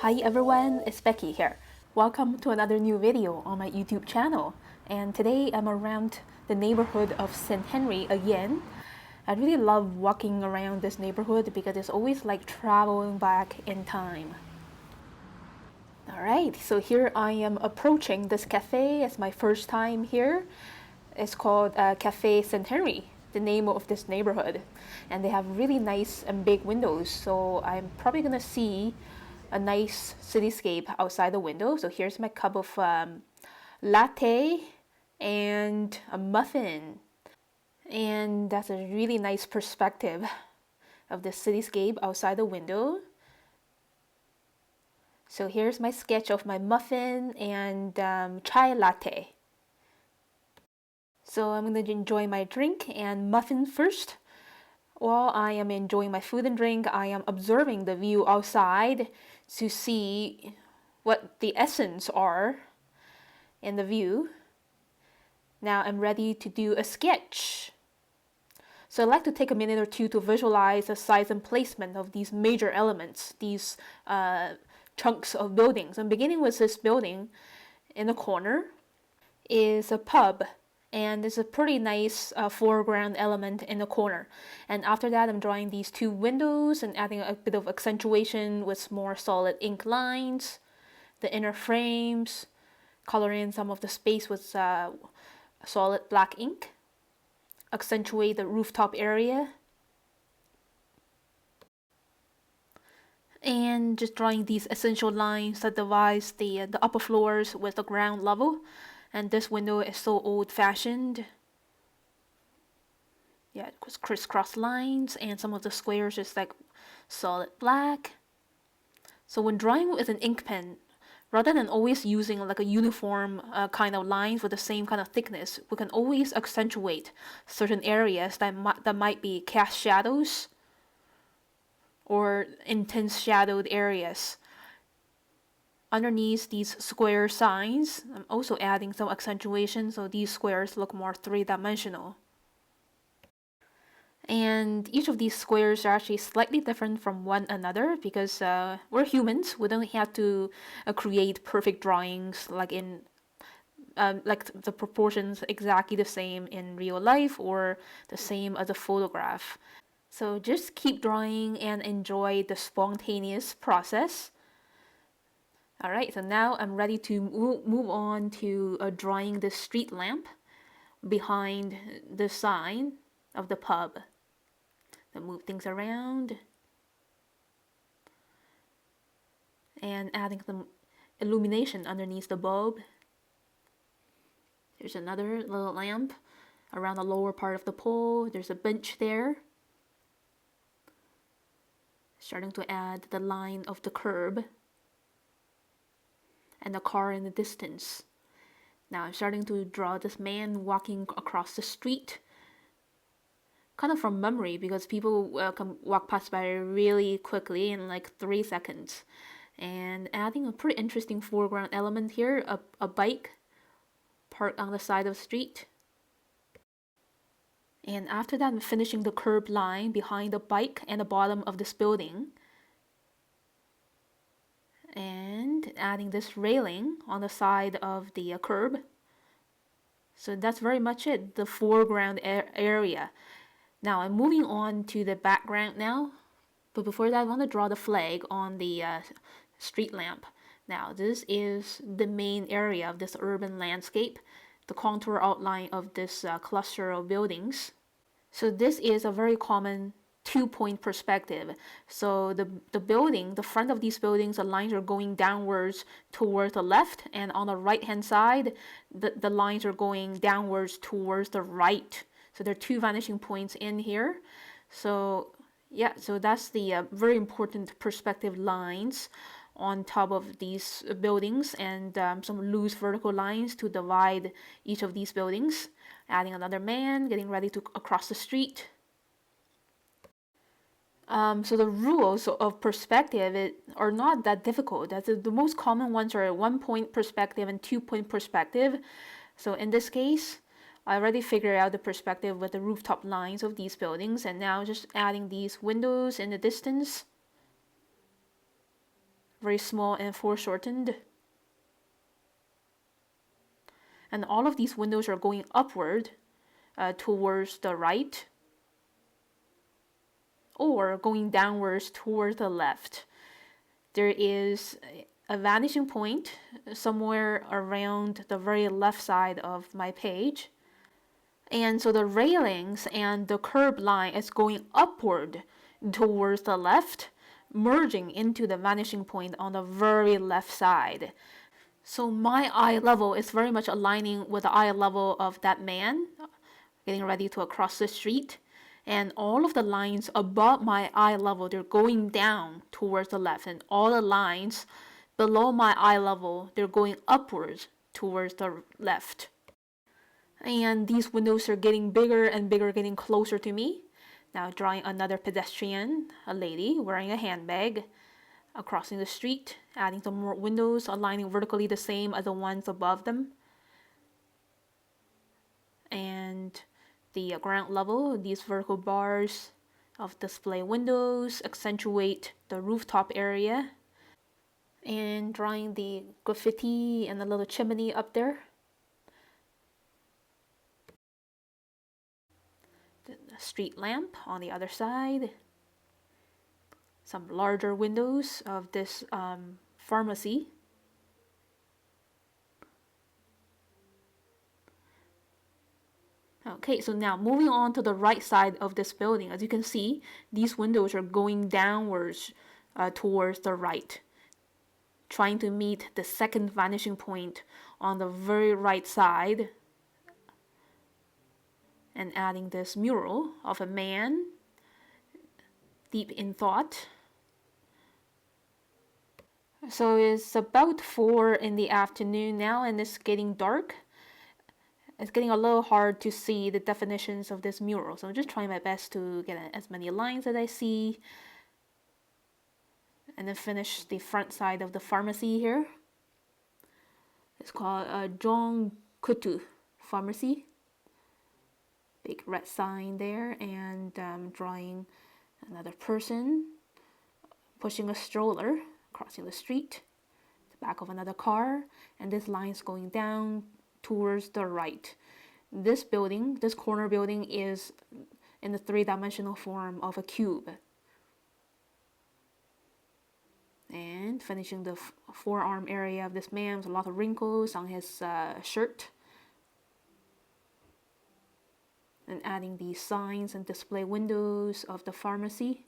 Hi everyone, it's Becky here. Welcome to another new video on my YouTube channel. And today I'm around the neighborhood of St.Henri again. I really love walking around this neighborhood because it's always like traveling back in time. Alright, so here I am approaching this cafe. It's my first time here. It's called Cafe St.Henri, the name of this neighborhood. And they have really nice and big windows, so I'm probably gonna see a nice cityscape outside the window. So here's my cup of latte and a muffin. And that's a really nice perspective of the cityscape outside the window. So here's my sketch of my muffin and chai latte. So I'm going to enjoy my drink and muffin first. While I am enjoying my food and drink, I am observing the view outside to see what the essence are in the view. Now I'm ready to do a sketch. So I'd like to take a minute or two to visualize the size and placement of these major elements, these chunks of buildings. I'm beginning with this building in the corner is a pub. And there's a pretty nice foreground element in the corner. And after that, I'm drawing these two windows and adding a bit of accentuation with more solid ink lines, the inner frames, coloring in some of the space with solid black ink, accentuate the rooftop area, and just drawing these essential lines that divides the upper floors with the ground level. And this window is so old-fashioned. Yeah, it was crisscross lines, and some of the squares is like solid black. So when drawing with an ink pen, rather than always using like a uniform kind of lines with the same kind of thickness, we can always accentuate certain areas that might be cast shadows or intense shadowed areas. Underneath these square signs, I'm also adding some accentuation so these squares look more three-dimensional. And each of these squares are actually slightly different from one another because we're humans. We don't have to create perfect drawings like in like the proportions exactly the same in real life or the same as a photograph. So just keep drawing and enjoy the spontaneous process. Alright, so now I'm ready to move on to drawing the street lamp behind the sign of the pub. Then move things around and adding some illumination underneath the bulb. There's another little lamp around the lower part of the pole. There's a bench there. Starting to add the line of the curb and the car in the distance. Now I'm starting to draw this man walking across the street, kind of from memory because people can walk past by really quickly in like 3 seconds. And adding a pretty interesting foreground element here, a bike parked on the side of the street. And after that, I'm finishing the curb line behind the bike and the bottom of this building. And adding this railing on the side of the curb. So that's very much it, the foreground area. Now I'm moving on to the background now, but before that I want to draw the flag on the street lamp. Now this is the main area of this urban landscape, the contour outline of this cluster of buildings. So this is a very common two-point perspective. So the building, the front of these buildings, the lines are going downwards towards the left, and on the right hand side the lines are going downwards towards the right. So there are two vanishing points in here. So yeah, so that's the very important perspective lines on top of these buildings, and some loose vertical lines to divide each of these buildings. Adding another man getting ready to cross the street. So the rules of perspective are not that difficult. The most common ones are 1-point perspective and 2-point perspective. So in this case, I already figured out the perspective with the rooftop lines of these buildings, and now just adding these windows in the distance. Very small and foreshortened. And all of these windows are going upward towards the right, or going downwards towards the left. There is a vanishing point somewhere around the very left side of my page. And so the railings and the curb line is going upward towards the left, merging into the vanishing point on the very left side. So my eye level is very much aligning with the eye level of that man getting ready to cross the street. And all of the lines above my eye level, they're going down towards the left. And all the lines below my eye level, they're going upwards towards the left. And these windows are getting bigger and bigger, getting closer to me. Now drawing another pedestrian, a lady wearing a handbag, crossing the street, adding some more windows, aligning vertically the same as the ones above them. And the ground level, these vertical bars of display windows accentuate the rooftop area. And drawing the graffiti and the little chimney up there. The street lamp on the other side. Some larger windows of this pharmacy. Okay, so now moving on to the right side of this building. As you can see, these windows are going downwards towards the right, trying to meet the second vanishing point on the very right side, and adding this mural of a man deep in thought. So it's about 4 in the afternoon now, and it's getting dark. It's getting a little hard to see the definitions of this mural, so I'm just trying my best to get as many lines as I see, and then finish the front side of the pharmacy here. It's called John Coutu Pharmacy. Big red sign there, and drawing another person pushing a stroller, crossing the street, the back of another car, and this line's going down towards the right. This building, this corner building, is in the 3-dimensional form of a cube. And finishing the forearm area of this man with a lot of wrinkles on his shirt. And adding the signs and display windows of the pharmacy.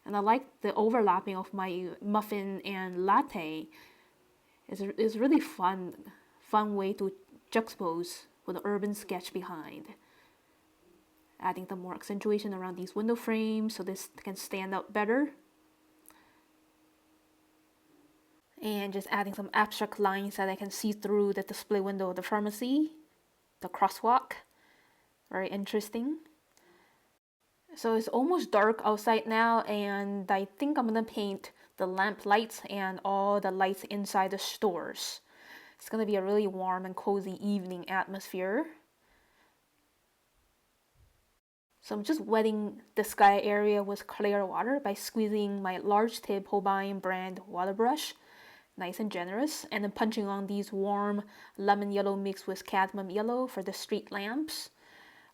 And I like the overlapping of my muffin and latte. It's really fun way to juxtapose with the urban sketch behind. Adding some more accentuation around these window frames so this can stand out better. And just adding some abstract lines that I can see through the display window of the pharmacy. The crosswalk. Very interesting. So it's almost dark outside now, and I think I'm gonna paint the lamp lights and all the lights inside the stores. It's gonna be a really warm and cozy evening atmosphere. So I'm just wetting the sky area with clear water by squeezing my large tip Holbein brand water brush, nice and generous, and then punching on these warm lemon yellow mixed with cadmium yellow for the street lamps.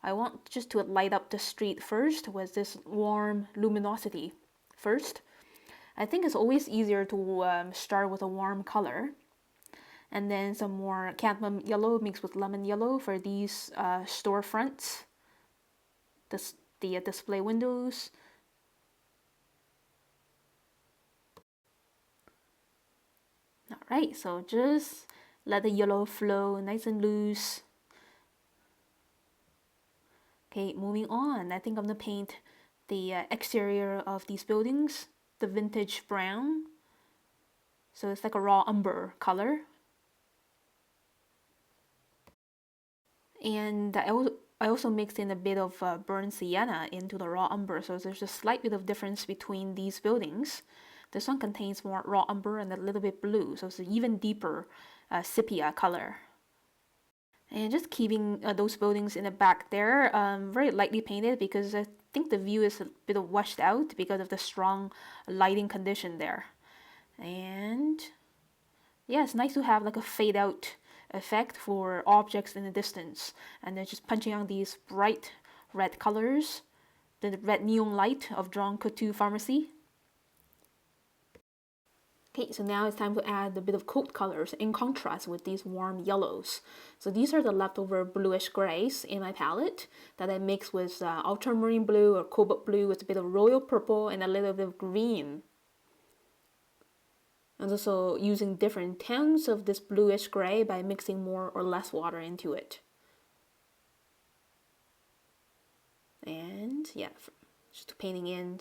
I want just to light up the street first with this warm luminosity first. I think it's always easier to start with a warm color, and then some more cadmium yellow mixed with lemon yellow for these storefronts, the display windows. Alright, so just let the yellow flow nice and loose. Okay, moving on, I think I'm gonna paint the exterior of these buildings, the vintage brown. So it's like a raw umber color. And I also mixed in a bit of burnt sienna into the raw umber, so there's a slight bit of difference between these buildings. This one contains more raw umber and a little bit blue, so it's an even deeper sepia color. And just keeping those buildings in the back there very lightly painted because I think the view is a bit washed out because of the strong lighting condition there. And yeah, it's nice to have like a fade out effect for objects in the distance. And then just punching on these bright red colors, the red neon light of Jean Coutu Pharmacy. Okay, so now it's time to add a bit of coat colors in contrast with these warm yellows. So these are the leftover bluish grays in my palette that I mix with ultramarine blue or cobalt blue with a bit of royal purple and a little bit of green. And also using different tones of this bluish gray by mixing more or less water into it. And yeah, just painting in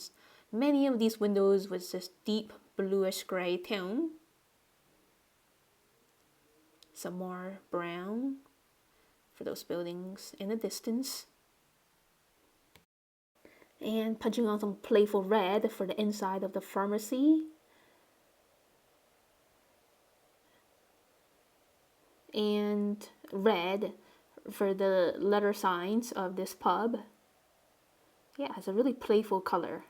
many of these windows with this deep bluish gray tone. Some more brown for those buildings in the distance. And punching on some playful red for the inside of the pharmacy. And red for the letter signs of this pub. Yeah, it's a really playful color.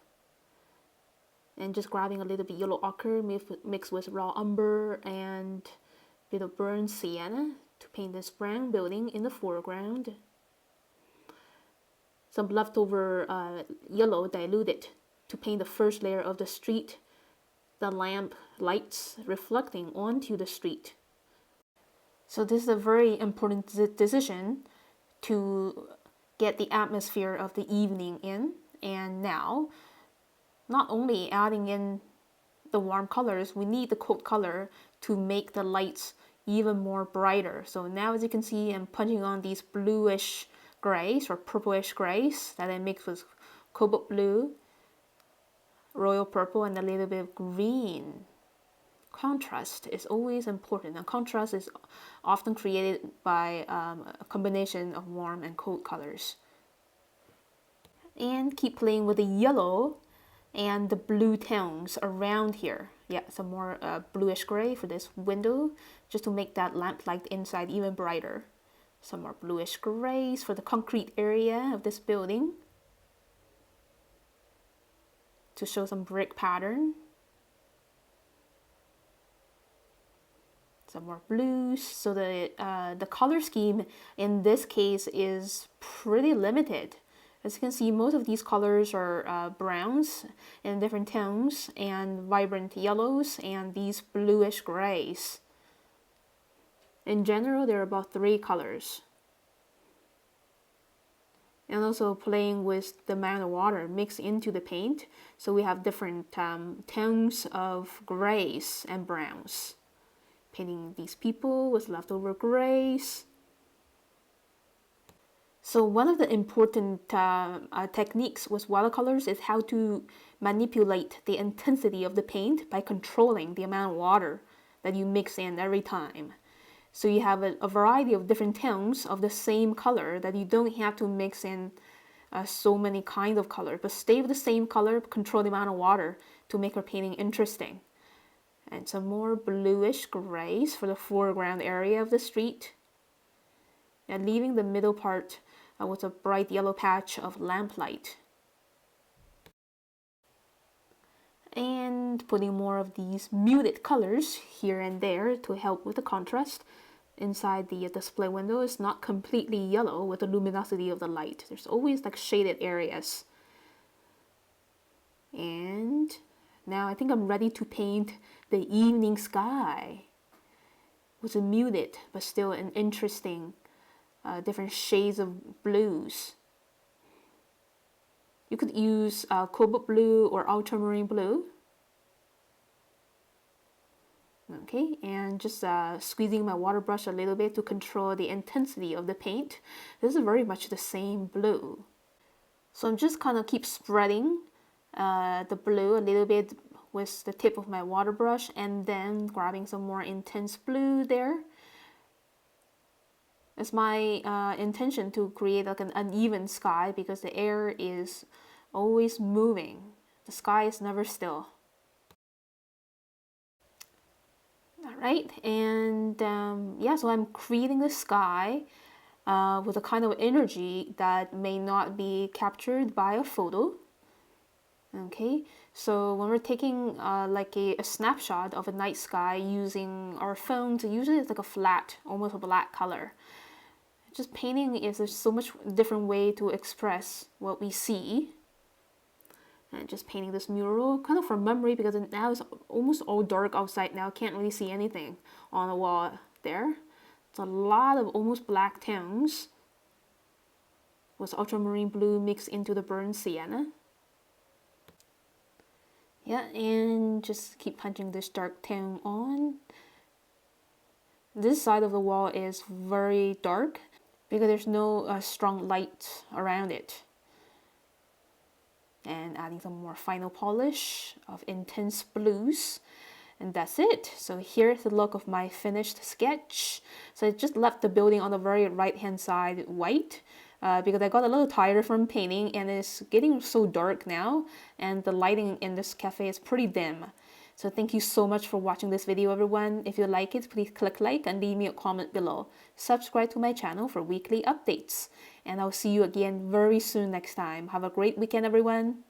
And just grabbing a little bit yellow ochre mixed with raw umber and a bit of burnt sienna to paint this brown building in the foreground. Some leftover yellow diluted to paint the first layer of the street, the lamp lights reflecting onto the street. So this is a very important decision to get the atmosphere of the evening in. And now, not only adding in the warm colors, we need the coat color to make the lights even more brighter. So now as you can see, I'm punching on these bluish grays or purplish grays that I mix with cobalt blue, royal purple, and a little bit of green. Contrast is always important, and contrast is often created by a combination of warm and cold colors. And keep playing with the yellow and the blue tones around here. Yeah, some more bluish gray for this window, just to make that lamplight inside even brighter. Some more bluish grays for the concrete area of this building to show some brick pattern. Some more blues. So the color scheme in this case is pretty limited. As you can see, most of these colors are browns in different tones and vibrant yellows and these bluish grays. In general, there are about 3 colors. And also playing with the amount of water mixed into the paint. So we have different tones of grays and browns. Painting these people with leftover grays. So one of the important techniques with watercolors is how to manipulate the intensity of the paint by controlling the amount of water that you mix in every time. So you have a variety of different tones of the same color that you don't have to mix in so many kinds of color, but stay with the same color, control the amount of water to make your painting interesting. And some more bluish grays for the foreground area of the street. And leaving the middle part with a bright yellow patch of lamplight. And putting more of these muted colors here and there to help with the contrast. Inside the display window is not completely yellow with the luminosity of the light. There's always like shaded areas. And now I think I'm ready to paint the evening sky with a muted but still an interesting different shades of blues. You could use cobalt blue or ultramarine blue. Okay, and just squeezing my water brush a little bit to control the intensity of the paint. This is very much the same blue. So I'm just kind of keep spreading the blue a little bit with the tip of my water brush and then grabbing some more intense blue there. It's my intention to create like an uneven sky because the air is always moving. The sky is never still. Alright, and yeah, so I'm creating the sky with a kind of energy that may not be captured by a photo. Okay, so when we're taking like a snapshot of a night sky using our phones, usually it's like a flat, almost a black color. Just painting is there's so much different way to express what we see. And just painting this mural kind of from memory because now it's almost all dark outside now. Can't really see anything on the wall there. It's a lot of almost black tones with ultramarine blue mixed into the burnt sienna. Yeah, and just keep punching this dark tone on. This side of the wall is very dark because there's no strong light around it. And adding some more final polish of intense blues. And that's it. So here's the look of my finished sketch. So I just left the building on the very right hand side white because I got a little tired from painting and it's getting so dark now and the lighting in this cafe is pretty dim. So thank you so much for watching this video, everyone. If you like it, please click like and leave me a comment below. Subscribe to my channel for weekly updates. And I'll see you again very soon next time. Have a great weekend, everyone.